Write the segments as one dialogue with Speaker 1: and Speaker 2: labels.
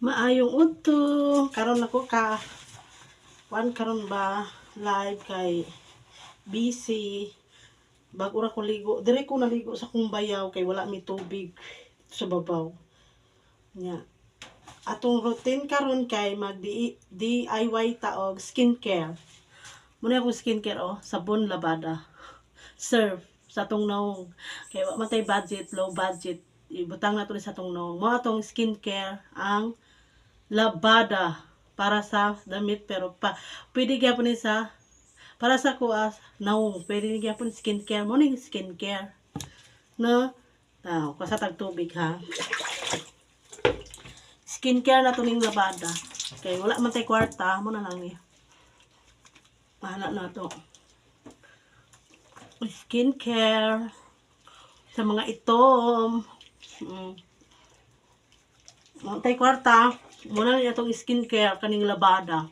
Speaker 1: Maayong udto karon ako ka karon ba live kay busy bago ra ko ligo dire ko naligo sa kong bayaw kay wala mi tubig sa babaw nya atong routine karon kay mag DIY ta og skincare muna akong skincare sabon labada serve sa tong naong kay wa man tay budget low budget ibutang nato sa tong naong mo atong skincare ang labada para sa damit pero pwede gyapon ni sa para sa kuas naong pwede ni gyapon skincare mo ning skincare no kasa tag tubig ha skincare na to ning labada kay wala man tay kwarta mo na lang ni mahala na to skincare sa mga itom tay kwarta muna niya itong skincare kaning labada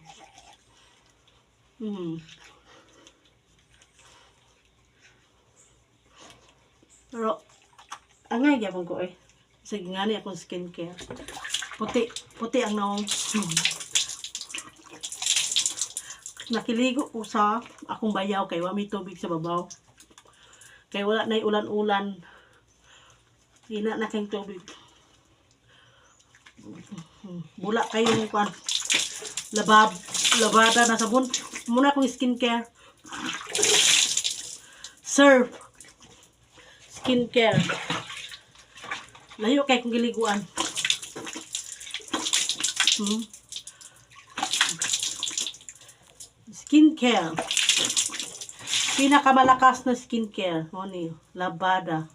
Speaker 1: pero angay gyapon ko sige nga ni akong skincare puti ang naong nakiligo ko sa akong bayaw kay wa may tubig sa babaw kay wala na ulan-ulan hina na kayong tubig bula kayong kwan labada na sabon muna akong skincare serve skincare layo kay kong giliguan skincare pinakamalakas na skincare mo ni labada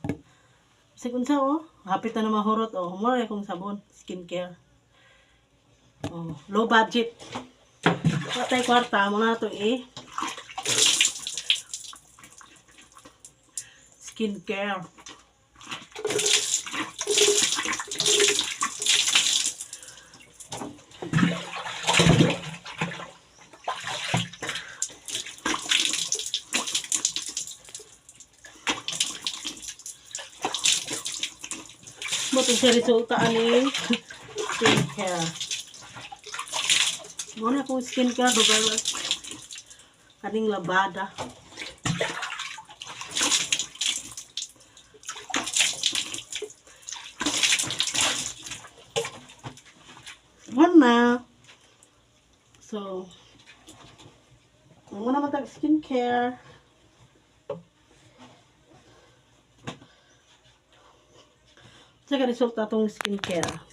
Speaker 1: segun sa hapit na mahurot mura akong sabon skincare low budget patay kwarta mo na to skincare buti sa resulta aning skincare muna akong skincare babae kaning labada na so muna matag skincare sa resulta atong skincare